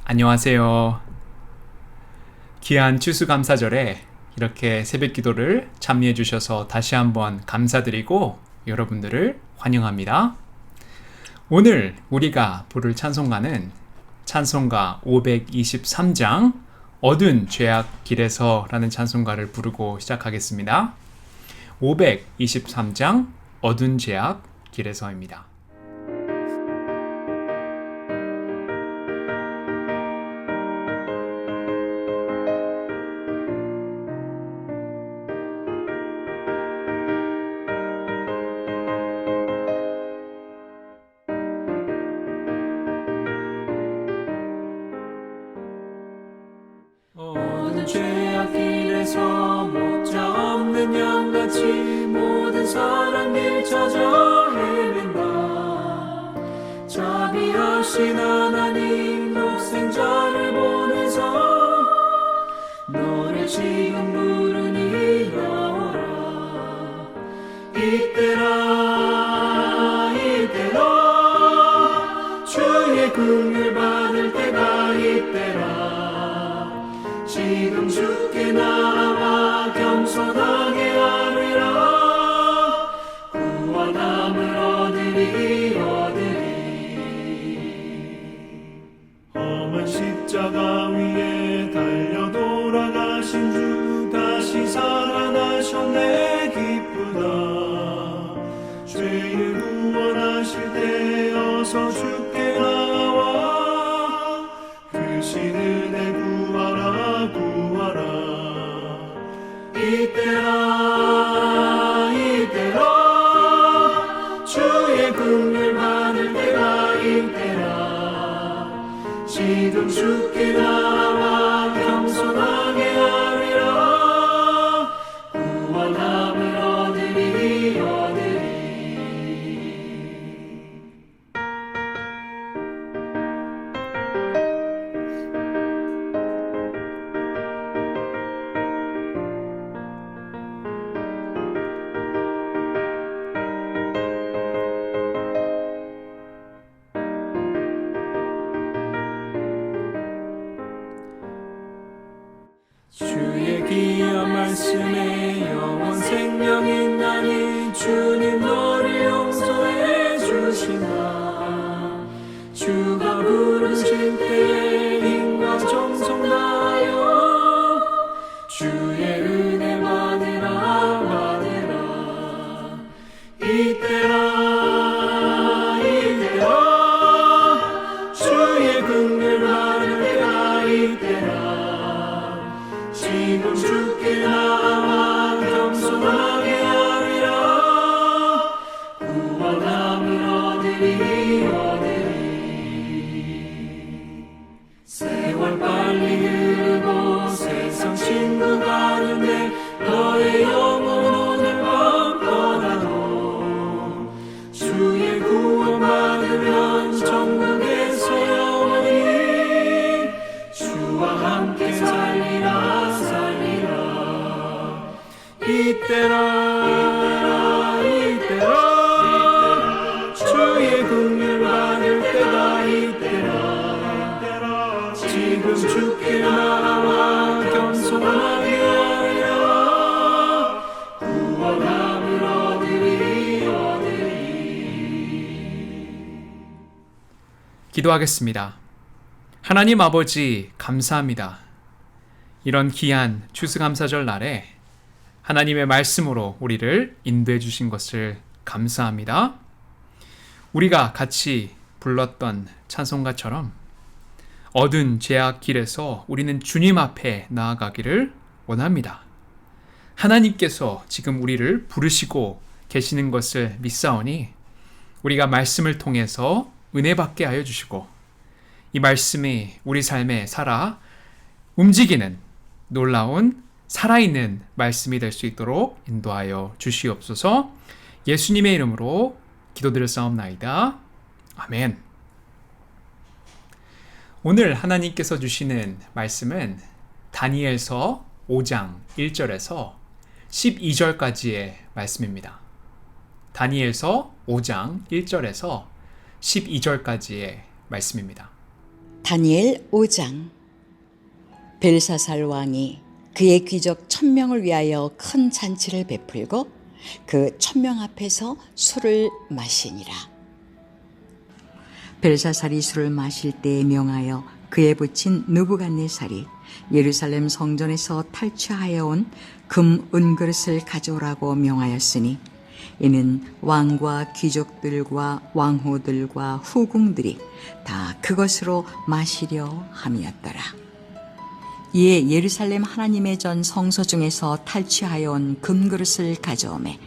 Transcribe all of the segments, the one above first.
안녕하세요. 귀한 추수감사절에 이렇게 새벽 기도를 참여해 주셔서 다시 한번 감사드리고 여러분들을 환영합니다. 오늘 우리가 부를 찬송가는 찬송가 523장 어두운 죄악 길에서 라는 찬송가를 부르고 시작하겠습니다. 523장 어두운 죄악 길에서입니다. 어두운 죄악 길에서 목자 없는 양같이 모든 사람 길 찾아 헤맨다. 자비하신 하나님 독생자를 보내서 너를 지금 부르니 나오라. 이때라 주의 긍휼 받을 때가 이때라. 지금 주께 나와 겸손하게 아뢰라. 구원함을 얻으리. 험한 십자가 위에 달려 돌아가신 주 다시 살아나셨네. 기쁘다. 죄를 구원하실 때 어서 주께 나와 크신 은혜 구하라. 이때라 주의 긍휼 받을 때가 이때라. 지금 주께 나와 겸손하게 아뢰라. 구원함을 얻으리. 주의 귀한 말씀에 영원 생명이 있나니 주님 너를 용서해 주신다. 주가 부르실 때에 힘과 정성 다하여 주의 은혜 받으라. 이때라 주의 긍휼 받을 때가 이때라. 지금 주께 나와 겸손하게 아뢰라. 구원함을 얻으리. 세월 빨리 흐르고 세상 친구 가는데 너의 영혼 오늘 밤 떠나도 주의 구원 받으면 천국에서 영원히 주와 함께 살리라. 이때라 주의 긍휼 받을 때가 이때라. 지금 주께 나와 겸손하게 하라. 구원함을 얻으리. 기도하겠습니다. 하나님 아버지 감사합니다. 이런 귀한 추수감사절 날에 하나님의 말씀으로 우리를 인도해 주신 것을 감사합니다. 우리가 같이 불렀던 찬송가처럼 어두운 죄악 길에서 우리는 주님 앞에 나아가기를 원합니다. 하나님께서 지금 우리를 부르시고 계시는 것을 믿사오니 우리가 말씀을 통해서 은혜 받게 하여 주시고 이 말씀이 우리 삶에 살아 움직이는 놀라운 살아있는 말씀이 될 수 있도록 인도하여 주시옵소서. 예수님의 이름으로 기도드렸사옵나이다. 아멘. 오늘 하나님께서 주시는 말씀은 다니엘서 5장 1절에서 12절까지의 말씀입니다. 다니엘서 5장 1절에서 12절까지의 말씀입니다. 다니엘 5장. 벨사살 왕이 그의 귀족 1000명을 위하여 큰 잔치를 베풀고 그 1000명 앞에서 술을 마시니라. 벨사살이 술을 마실 때에 명하여 그에 붙인 느부갓네살이 예루살렘 성전에서 탈취하여 온 금 은그릇을 가져오라고 명하였으니 이는 왕과 귀족들과 왕후들과 후궁들이 다 그것으로 마시려 함이었더라. 이에 예루살렘 하나님의 전 성소 중에서 탈취하여 온 금그릇을 가져오매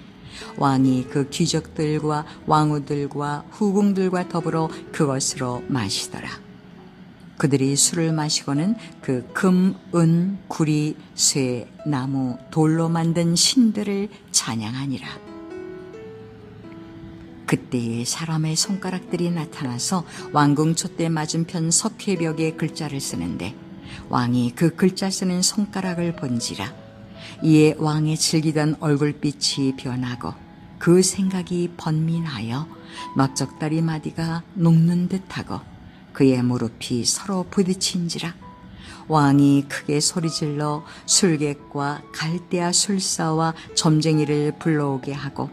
왕이 그 귀족들과 왕후들과 후궁들과 더불어 그것으로 마시더라. 그들이 술을 마시고는 그 금, 은, 구리, 쇠, 나무, 돌로 만든 신들을 찬양하니라. 그때에 사람의 손가락들이 나타나서 왕궁 촛대 맞은편 석회벽에 글자를 쓰는데 왕이 그 글자 쓰는 손가락을 본지라. 이에 왕의 즐기던 얼굴빛이 변하고 그 생각이 번민하여 넓적다리 마디가 녹는 듯하고 그의 무릎이 서로 부딪힌지라. 왕이 크게 소리질러 술객과 갈대아 술사와 점쟁이를 불러오게 하고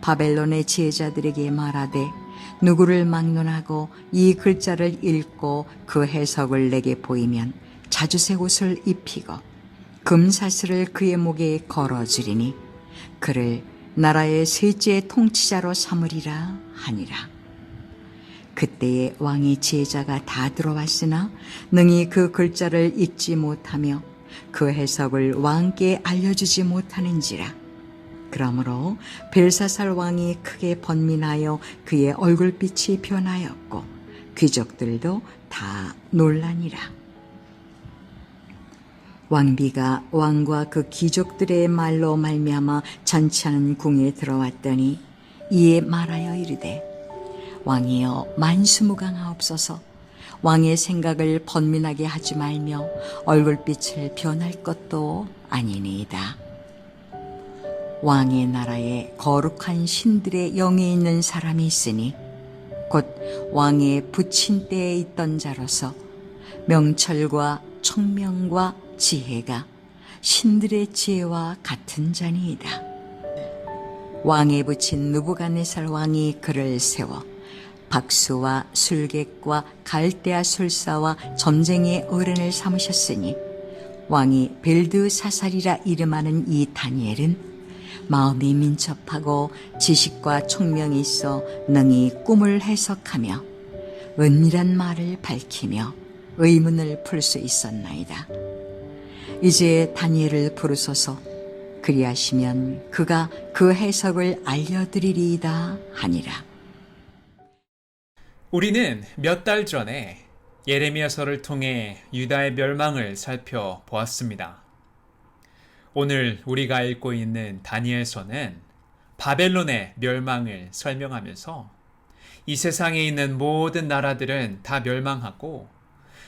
바벨론의 지혜자들에게 말하되 누구를 막론하고 이 글자를 읽고 그 해석을 내게 보이면 자주색 옷을 입히고 금사슬을 그의 목에 걸어주리니 그를 나라의 셋째 통치자로 삼으리라 하니라. 그때에 왕의 지혜자가 다 들어왔으나 능히 그 글자를 읽지 못하며 그 해석을 왕께 알려주지 못하는지라. 그러므로 벨사살 왕이 크게 번민하여 그의 얼굴빛이 변하였고 귀족들도 다 놀라니라. 왕비가 왕과 그 귀족들의 말로 말미암아 잔치하는 궁에 들어왔더니 이에 말하여 이르되 왕이여 만수무강하옵소서. 왕의 생각을 번민하게 하지 말며 얼굴빛을 변할 것도 아니니이다. 왕의 나라에 거룩한 신들의 영에 있는 사람이 있으니 곧 왕의 부친 때에 있던 자로서 명철과 청명과 지혜가 신들의 지혜와 같은 자니이다. 왕의 부친 느부갓네살 왕이 그를 세워 박수와 술객과 갈대아 술사와 점쟁이의 어른을 삼으셨으니 왕이 벨드사살이라 이름하는 이 다니엘은 마음이 민첩하고 지식과 총명이 있어 능히 꿈을 해석하며 은밀한 말을 밝히며 의문을 풀 수 있었나이다. 이제 다니엘을 부르소서. 그리하시면 그가 그 해석을 알려드리리이다 하니라. 우리는 몇 달 전에 예레미야서를 통해 유다의 멸망을 살펴보았습니다. 오늘 우리가 읽고 있는 다니엘서는 바벨론의 멸망을 설명하면서 이 세상에 있는 모든 나라들은 다 멸망하고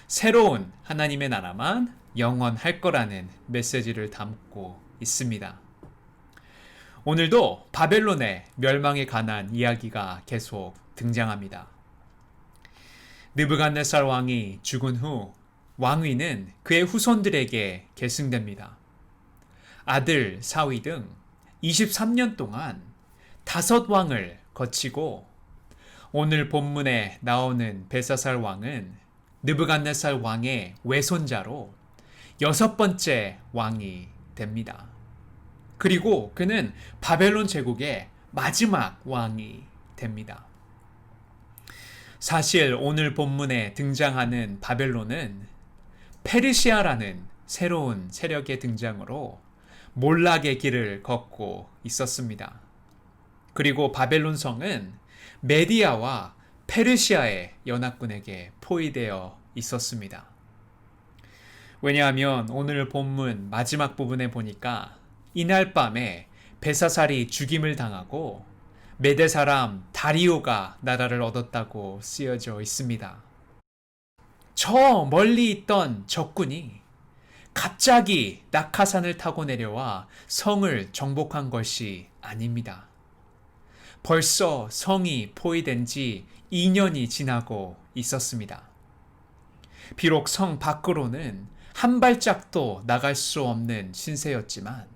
새로운 하나님의 나라만 영원할 거라는 메시지를 담고 있습니다. 오늘도 바벨론의 멸망에 관한 이야기가 계속 등장합니다. 느부갓네살 왕이 죽은 후 왕위는 그의 후손들에게 계승됩니다. 아들, 사위 등 23년 동안 5왕을 거치고 오늘 본문에 나오는 벨사살 왕은 느부갓네살 왕의 외손자로 6번째 왕이 됩니다. 그리고 그는 바벨론 제국의 마지막 왕이 됩니다. 사실 오늘 본문에 등장하는 바벨론은 페르시아라는 새로운 세력의 등장으로 몰락의 길을 걷고 있었습니다. 그리고 바벨론 성은 메디아와 페르시아의 연합군에게 포위되어 있었습니다. 왜냐하면 오늘 본문 마지막 부분에 보니까 이날 밤에 벨사살이 죽임을 당하고 메대 사람 다리오가 나라를 얻었다고 쓰여져 있습니다. 저 멀리 있던 적군이 갑자기 낙하산을 타고 내려와 성을 정복한 것이 아닙니다. 벌써 성이 포위된 지 2년이 지나고 있었습니다. 비록 성 밖으로는 한 발짝도 나갈 수 없는 신세였지만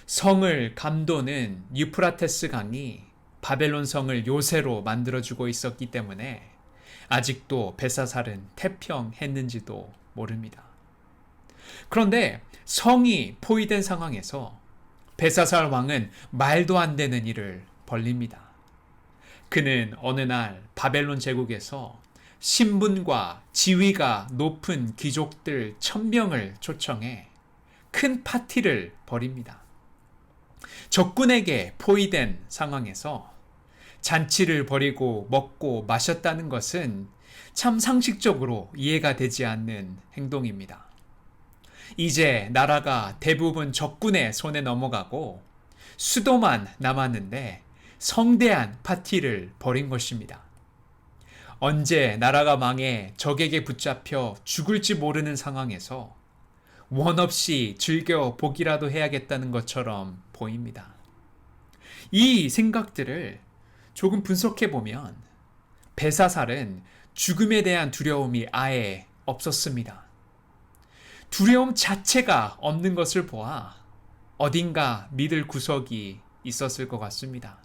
성을 감도는 유프라테스 강이 바벨론 성을 요새로 만들어주고 있었기 때문에 아직도 벳사살은 태평했는지도 모릅니다. 그런데 성이 포위된 상황에서 벳사살 왕은 말도 안 되는 일을 벌립니다. 그는 어느 날 바벨론 제국에서 신분과 지위가 높은 귀족들 1000명을 초청해 큰 파티를 벌입니다. 적군에게 포위된 상황에서 잔치를 벌이고 먹고 마셨다는 것은 참 상식적으로 이해가 되지 않는 행동입니다. 이제 나라가 대부분 적군의 손에 넘어가고 수도만 남았는데 성대한 파티를 벌인 것입니다. 언제 나라가 망해 적에게 붙잡혀 죽을지 모르는 상황에서 원 없이 즐겨 보기라도 해야겠다는 것처럼 보입니다. 이 생각들을 조금 분석해 보면 벳사살은 죽음에 대한 두려움이 아예 없었습니다. 두려움 자체가 없는 것을 보아 어딘가 믿을 구석이 있었을 것 같습니다.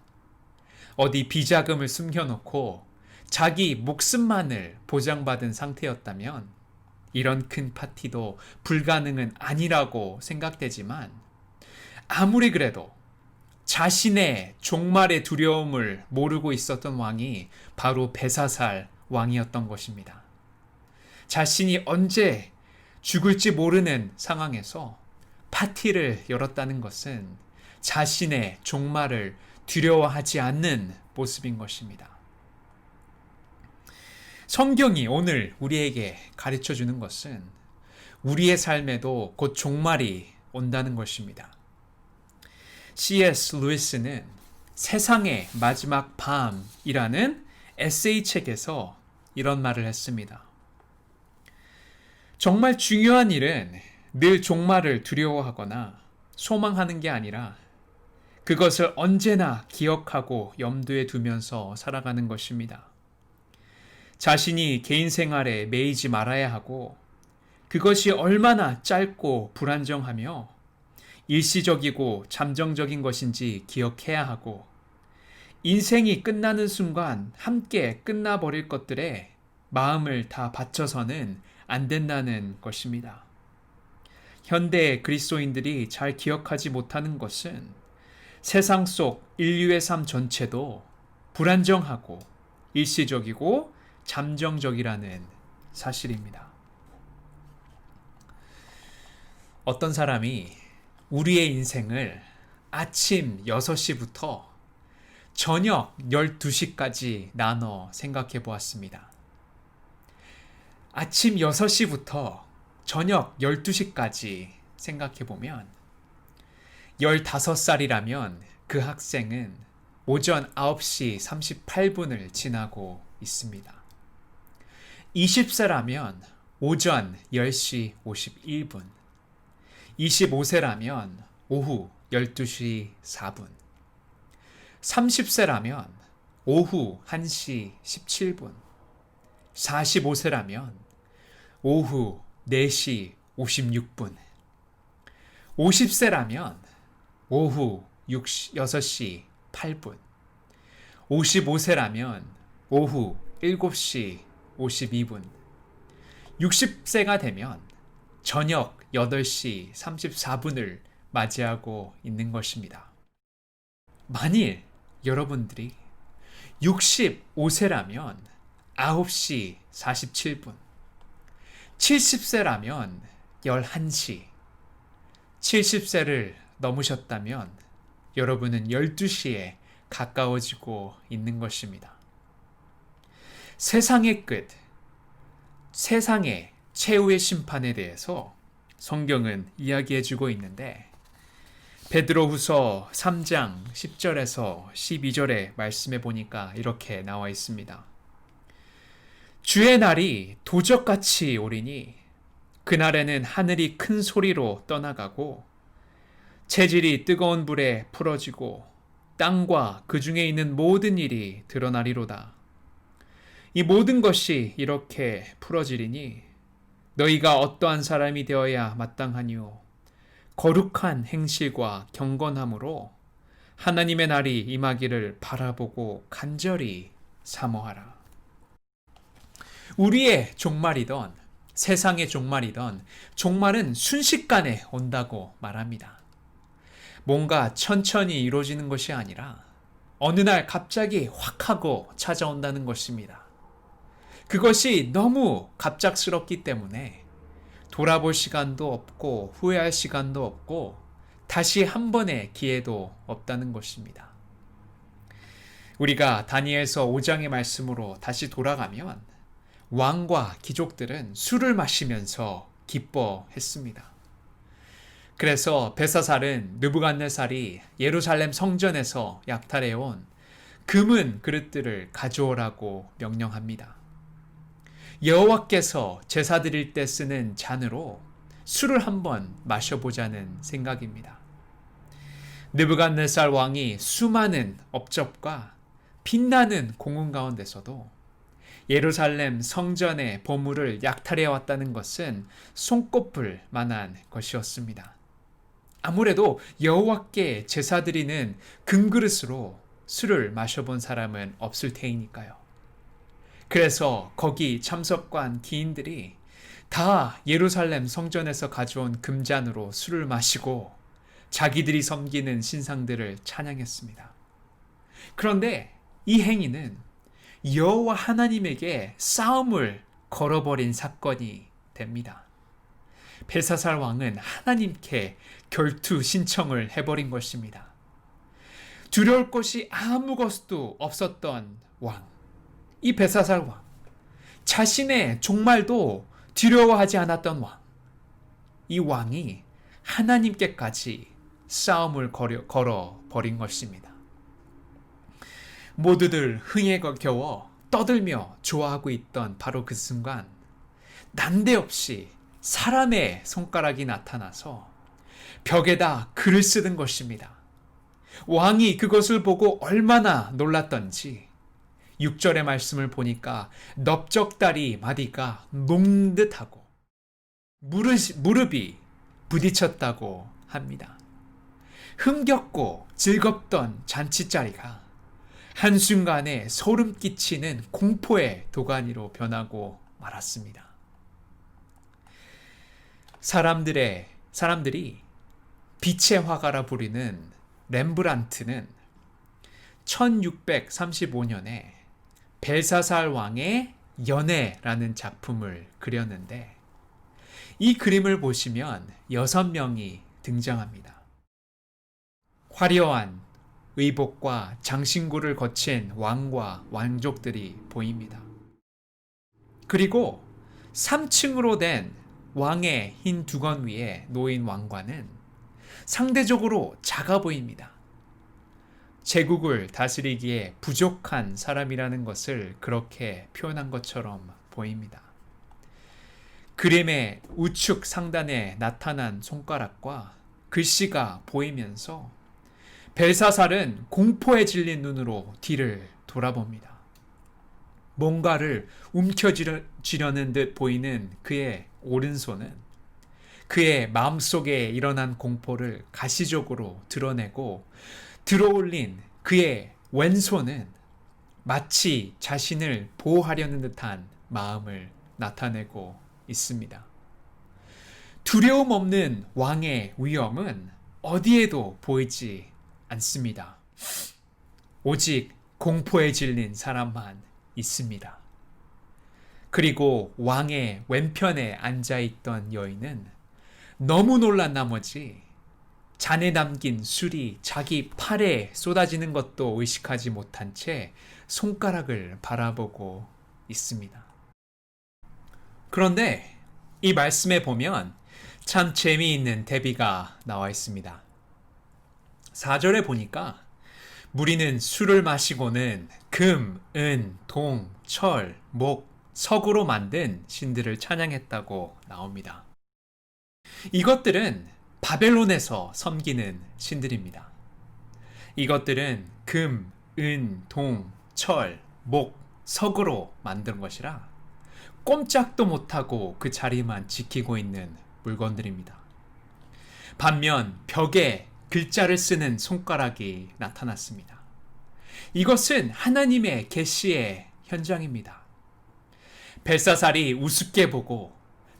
어디 비자금을 숨겨놓고 자기 목숨만을 보장받은 상태였다면 이런 큰 파티도 불가능은 아니라고 생각되지만 아무리 그래도 자신의 종말의 두려움을 모르고 있었던 왕이 바로 벳사살 왕이었던 것입니다. 자신이 언제 죽을지 모르는 상황에서 파티를 열었다는 것은 자신의 종말을 두려워하지 않는 모습인 것입니다. 성경이 오늘 우리에게 가르쳐 주는 것은 우리의 삶에도 곧 종말이 온다는 것입니다. C.S. 루이스는 세상의 마지막 밤이라는 에세이 책에서 이런 말을 했습니다. 정말 중요한 일은 늘 종말을 두려워하거나 소망하는 게 아니라 그것을 언제나 기억하고 염두에 두면서 살아가는 것입니다. 자신이 개인 생활에 매이지 말아야 하고 그것이 얼마나 짧고 불안정하며 일시적이고 잠정적인 것인지 기억해야 하고 인생이 끝나는 순간 함께 끝나버릴 것들에 마음을 다 바쳐서는 안 된다는 것입니다. 현대 그리스도인들이 잘 기억하지 못하는 것은 세상 속 인류의 삶 전체도 불안정하고 일시적이고 잠정적이라는 사실입니다. 어떤 사람이 우리의 인생을 아침 6시부터 저녁 12시까지 나눠 생각해 보았습니다. 아침 6시부터 저녁 12시까지 생각해 보면 15살이라면 그 학생은 오전 9시 38분을 지나고 있습니다. 20세라면 오전 10시 51분, 25세라면 오후 12시 4분, 30세라면 오후 1시 17분, 45세라면 오후 4시 56분, 50세라면 오후 6시 8분, 55세라면 오후 7시 52분, 60세가 되면 저녁 8시 34분을 맞이하고 있는 것입니다. 만일 여러분들이 65세라면 9시 47분, 70세라면 11시, 70세를 넘으셨다면 여러분은 12시에 가까워지고 있는 것입니다. 세상의 끝, 세상의 최후의 심판에 대해서 성경은 이야기해주고 있는데 베드로후서 3장 10절에서 12절의 말씀에 보니까 이렇게 나와 있습니다. 주의 날이 도적같이 오리니 그날에는 하늘이 큰 소리로 떠나가고 체질이 뜨거운 불에 풀어지고 땅과 그 중에 있는 모든 일이 드러나리로다. 이 모든 것이 이렇게 풀어지리니 너희가 어떠한 사람이 되어야 마땅하니요? 거룩한 행실과 경건함으로 하나님의 날이 임하기를 바라보고 간절히 사모하라. 우리의 종말이던 세상의 종말이던 종말은 순식간에 온다고 말합니다. 뭔가 천천히 이루어지는 것이 아니라 어느 날 갑자기 확 하고 찾아온다는 것입니다. 그것이 너무 갑작스럽기 때문에 돌아볼 시간도 없고 후회할 시간도 없고 다시 한 번의 기회도 없다는 것입니다. 우리가 다니엘서 5장의 말씀으로 다시 돌아가면 왕과 귀족들은 술을 마시면서 기뻐했습니다. 그래서 벨사살은 느부갓네살이 예루살렘 성전에서 약탈해온 금은 그릇들을 가져오라고 명령합니다. 여호와께서 제사 드릴 때 쓰는 잔으로 술을 한번 마셔보자는 생각입니다. 느부갓네살 왕이 수많은 업적과 빛나는 공훈 가운데서도 예루살렘 성전의 보물을 약탈해 왔다는 것은 손꼽을 만한 것이었습니다. 아무래도 여호와께 제사 드리는 금그릇으로 술을 마셔본 사람은 없을 테이니까요. 그래서 거기 참석한 기인들이 다 예루살렘 성전에서 가져온 금잔으로 술을 마시고 자기들이 섬기는 신상들을 찬양했습니다. 그런데 이 행위는 여호와 하나님에게 싸움을 걸어버린 사건이 됩니다. 벨사살 왕은 하나님께 결투 신청을 해버린 것입니다. 두려울 것이 아무것도 없었던 왕, 이 벨사살 왕, 자신의 종말도 두려워하지 않았던 왕, 이 왕이 하나님께까지 싸움을 걸어버린 것입니다. 모두들 흥에 겨워 떠들며 좋아하고 있던 바로 그 순간 난데없이 사람의 손가락이 나타나서 벽에다 글을 쓰는 것입니다. 왕이 그것을 보고 얼마나 놀랐던지 6절의 말씀을 보니까 넓적다리 마디가 녹는 듯하고 무릎이 부딪혔다고 합니다. 흥겹고 즐겁던 잔치자리가 한순간에 소름 끼치는 공포의 도가니로 변하고 말았습니다. 사람들이 빛의 화가라 부르는 렘브란트는 1635년에 벨사살 왕의 연애라는 작품을 그렸는데 이 그림을 보시면 6명이 등장합니다. 화려한 의복과 장신구를 거친 왕과 왕족들이 보입니다. 그리고 3층으로 된 왕의 흰 두건 위에 놓인 왕관은 상대적으로 작아 보입니다. 제국을 다스리기에 부족한 사람이라는 것을 그렇게 표현한 것처럼 보입니다. 그림의 우측 상단에 나타난 손가락과 글씨가 보이면서 벨사살은 공포에 질린 눈으로 뒤를 돌아봅니다. 뭔가를 움켜쥐려는 듯 보이는 그의 오른손은 그의 마음속에 일어난 공포를 가시적으로 드러내고 들어올린 그의 왼손은 마치 자신을 보호하려는 듯한 마음을 나타내고 있습니다. 두려움 없는 왕의 위엄은 어디에도 보이지 않습니다. 오직 공포에 질린 사람만 있습니다. 그리고 왕의 왼편에 앉아있던 여인은 너무 놀란 나머지 잔에 담긴 술이 자기 팔에 쏟아지는 것도 의식하지 못한 채 손가락을 바라보고 있습니다. 그런데 이 말씀에 보면 참 재미있는 대비가 나와 있습니다. 4절에 보니까 무리는 술을 마시고는 금, 은, 동, 철, 목, 석으로 만든 신들을 찬양했다고 나옵니다. 이것들은 바벨론에서 섬기는 신들입니다. 이것들은 금, 은, 동, 철, 목, 석으로 만든 것이라 꼼짝도 못하고 그 자리만 지키고 있는 물건들입니다. 반면 벽에 글자를 쓰는 손가락이 나타났습니다. 이것은 하나님의 계시의 현장입니다. 벨사살이 우습게 보고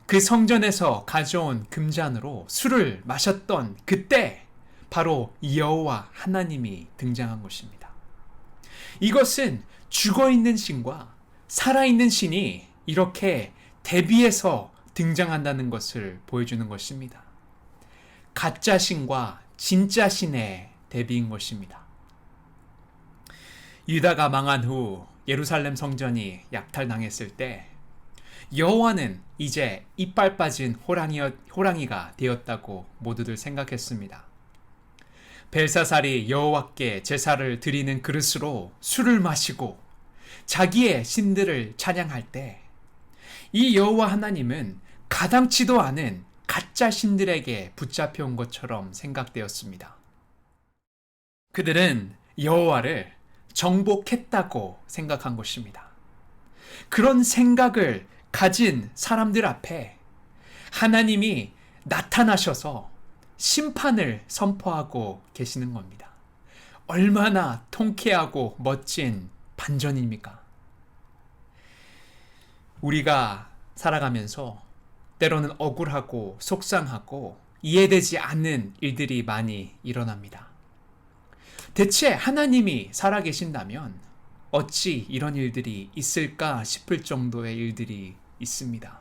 그 성전에서 가져온 금잔으로 술을 마셨던 그때 바로 여호와 하나님이 등장한 것입니다. 이것은 죽어있는 신과 살아있는 신이 이렇게 대비해서 등장한다는 것을 보여주는 것입니다. 가짜 신과 진짜 신의 대비인 것입니다. 유다가 망한 후 예루살렘 성전이 약탈당했을 때 여호와는 이제 이빨 빠진 호랑이가 되었다고 모두들 생각했습니다. 벨사살이 여호와께 제사를 드리는 그릇으로 술을 마시고 자기의 신들을 찬양할 때 이 여호와 하나님은 가당치도 않은 가짜 신들에게 붙잡혀 온 것처럼 생각되었습니다. 그들은 여호와를 정복했다고 생각한 것입니다. 그런 생각을 가진 사람들 앞에 하나님이 나타나셔서 심판을 선포하고 계시는 겁니다. 얼마나 통쾌하고 멋진 반전입니까? 우리가 살아가면서 때로는 억울하고 속상하고 이해되지 않는 일들이 많이 일어납니다. 대체 하나님이 살아계신다면 어찌 이런 일들이 있을까 싶을 정도의 일들이 있습니다.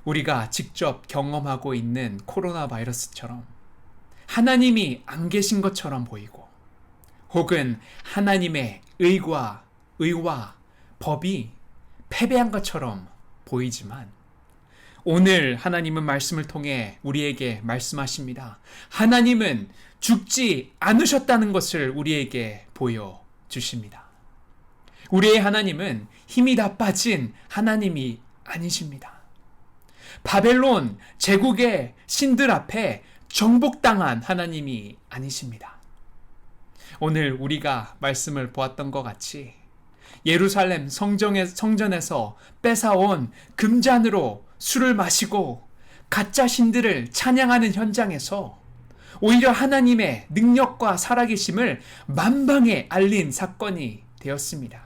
우리가 직접 경험하고 있는 코로나 바이러스처럼 하나님이 안 계신 것처럼 보이고 혹은 하나님의 의와 법이 패배한 것처럼 보이지만 오늘 하나님은 말씀을 통해 우리에게 말씀하십니다. 하나님은 죽지 않으셨다는 것을 우리에게 보여주십니다. 우리의 하나님은 힘이 다 빠진 하나님이 아니십니다. 바벨론 제국의 신들 앞에 정복당한 하나님이 아니십니다. 오늘 우리가 말씀을 보았던 것 같이 예루살렘 성전에서 뺏어온 금잔으로 술을 마시고 가짜 신들을 찬양하는 현장에서 오히려 하나님의 능력과 살아계심을 만방에 알린 사건이 되었습니다.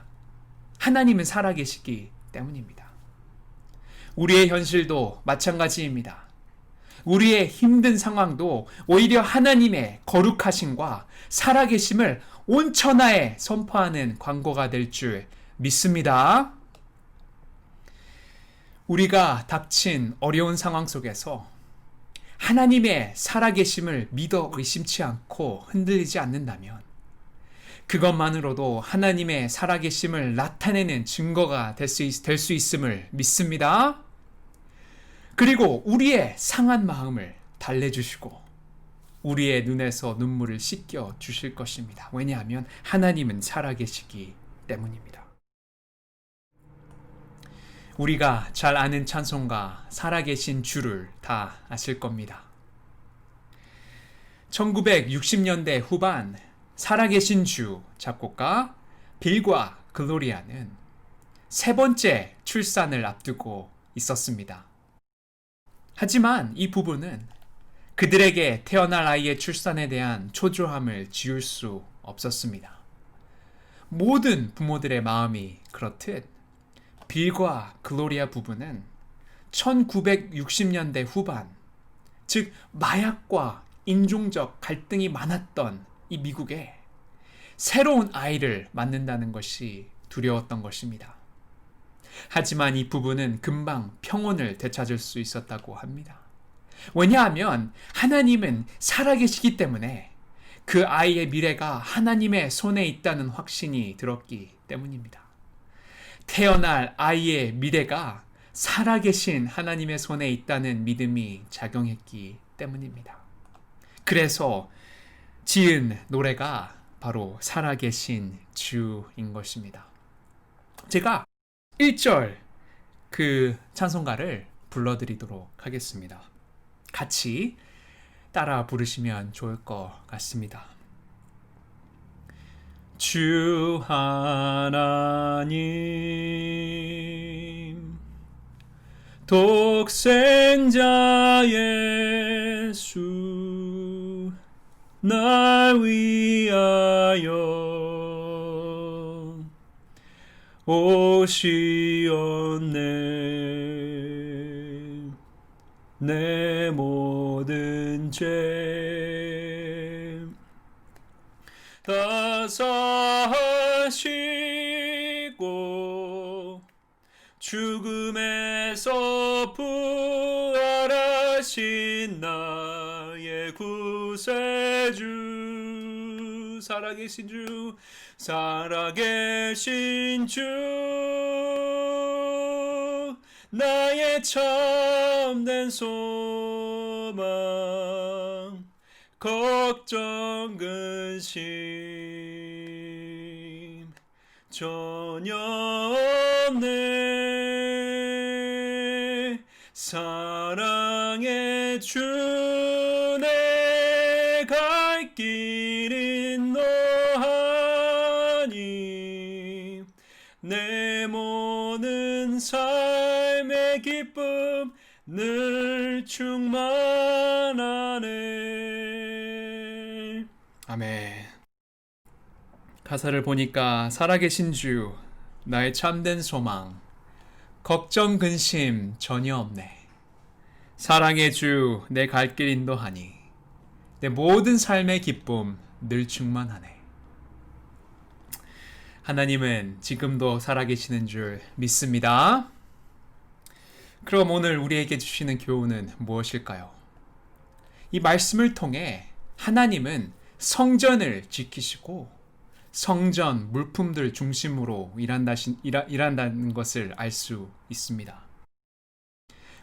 하나님은 살아계시기 때문입니다. 우리의 현실도 마찬가지입니다. 우리의 힘든 상황도 오히려 하나님의 거룩하심과 살아계심을 온 천하에 선포하는 광고가 될 줄 믿습니다. 우리가 닥친 어려운 상황 속에서 하나님의 살아계심을 믿어 의심치 않고 흔들리지 않는다면 그것만으로도 하나님의 살아계심을 나타내는 증거가 될 수 있음을 믿습니다. 그리고 우리의 상한 마음을 달래주시고 우리의 눈에서 눈물을 씻겨 주실 것입니다. 왜냐하면 하나님은 살아계시기 때문입니다. 우리가 잘 아는 찬송가 살아계신 주를 다 아실 겁니다. 1960년대 후반 살아계신 주 작곡가 빌과 글로리아는 세 번째 출산을 앞두고 있었습니다. 하지만 이 부부는 그들에게 태어날 아이의 출산에 대한 초조함을 지울 수 없었습니다. 모든 부모들의 마음이 그렇듯 빌과 글로리아 부부는 1960년대 후반, 즉 마약과 인종적 갈등이 많았던 이 미국에 새로운 아이를 낳는다는 것이 두려웠던 것입니다. 하지만 이 부부는 금방 평온을 되찾을 수 있었다고 합니다. 왜냐하면 하나님은 살아계시기 때문에 그 아이의 미래가 하나님의 손에 있다는 확신이 들었기 때문입니다. 태어날 아이의 미래가 살아계신 하나님의 손에 있다는 믿음이 작용했기 때문입니다. 그래서 지은 노래가 바로 살아계신 주인 것입니다. 제가 1절 그 찬송가를 불러드리도록 하겠습니다. 같이 따라 부르시면 좋을 것 같습니다. 주 하나님 독생자 예수 날 위하여 오시었네. 내 모든 죄 다 사하시고 죽음에서 부활하신 나의 구세주, 살아계신 주, 나의 참된 소망, 걱정 근심 전혀 없네. 사랑의 주 내 갈 길은 너하니 내 모든 삶의 기쁨 늘 충만하네. 아멘. 가사를 보니까 살아계신 주, 나의 참된 소망, 걱정 근심 전혀 없네. 사랑의 주, 내 갈 길 인도하니 내 모든 삶의 기쁨 늘 충만하네. 하나님은 지금도 살아계시는 줄 믿습니다. 그럼 오늘 우리에게 주시는 교훈은 무엇일까요? 이 말씀을 통해 하나님은 성전을 지키시고 성전 물품들 중심으로 일한다는 것을 알 수 있습니다.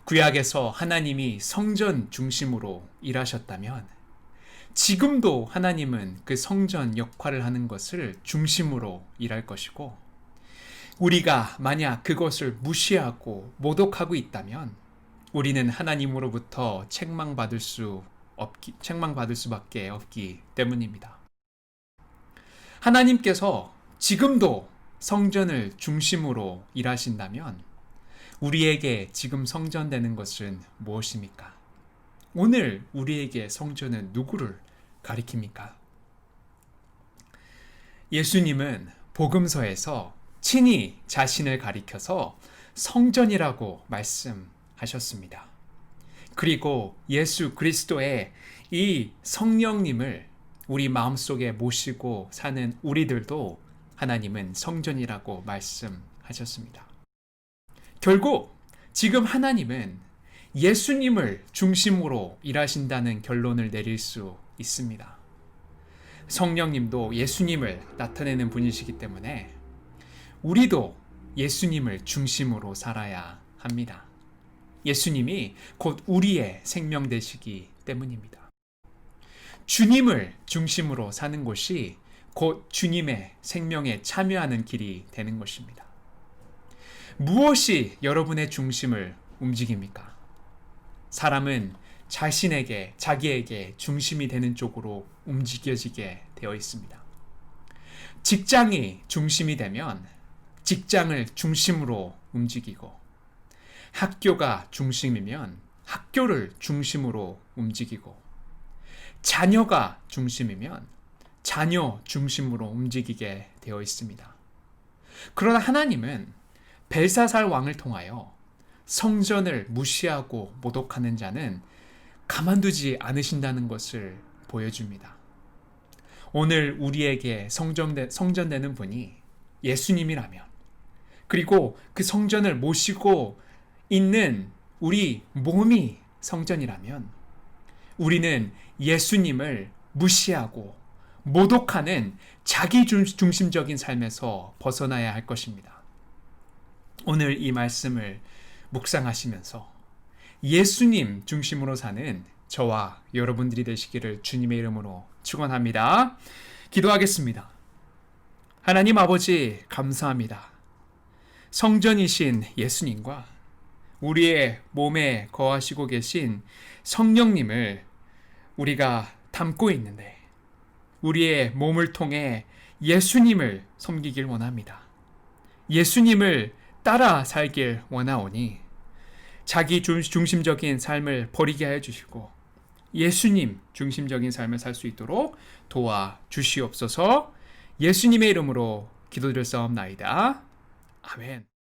구약에서 하나님이 성전 중심으로 일하셨다면 지금도 하나님은 그 성전 역할을 하는 것을 중심으로 일할 것이고, 우리가 만약 그것을 무시하고 모독하고 있다면 우리는 하나님으로부터 책망받을 수밖에 없기 때문입니다. 하나님께서 지금도 성전을 중심으로 일하신다면 우리에게 지금 성전되는 것은 무엇입니까? 오늘 우리에게 성전은 누구를 가리킵니까? 예수님은 복음서에서 친히 자신을 가리켜서 성전이라고 말씀하셨습니다. 그리고 예수 그리스도의 이 성령님을 우리 마음속에 모시고 사는 우리들도 하나님은 성전이라고 말씀하셨습니다. 결국 지금 하나님은 예수님을 중심으로 일하신다는 결론을 내릴 수 있습니다. 성령님도 예수님을 나타내는 분이시기 때문에 우리도 예수님을 중심으로 살아야 합니다. 예수님이 곧 우리의 생명 되시기 때문입니다. 주님을 중심으로 사는 것이 곧 주님의 생명에 참여하는 길이 되는 것입니다. 무엇이 여러분의 중심을 움직입니까? 사람은 자기에게 중심이 되는 쪽으로 움직여지게 되어 있습니다. 직장이 중심이 되면 직장을 중심으로 움직이고, 학교가 중심이면 학교를 중심으로 움직이고, 자녀가 중심이면 자녀 중심으로 움직이게 되어 있습니다. 그러나 하나님은 벨사살 왕을 통하여 성전을 무시하고 모독하는 자는 가만두지 않으신다는 것을 보여줍니다. 오늘 우리에게 성전되는 분이 예수님이라면, 그리고 그 성전을 모시고 있는 우리 몸이 성전이라면, 우리는 예수님을 무시하고 모독하는 자기 중심적인 삶에서 벗어나야 할 것입니다. 오늘 이 말씀을 묵상하시면서 예수님 중심으로 사는 저와 여러분들이 되시기를 주님의 이름으로 축원합니다. 기도하겠습니다. 하나님 아버지, 감사합니다. 성전이신 예수님과 우리의 몸에 거하시고 계신 성령님을 우리가 담고 있는데, 우리의 몸을 통해 예수님을 섬기길 원합니다. 예수님을 따라 살길 원하오니 자기 중심적인 삶을 버리게 하여 주시고 예수님 중심적인 삶을 살 수 있도록 도와주시옵소서. 예수님의 이름으로 기도드렸사옵나이다. 아멘.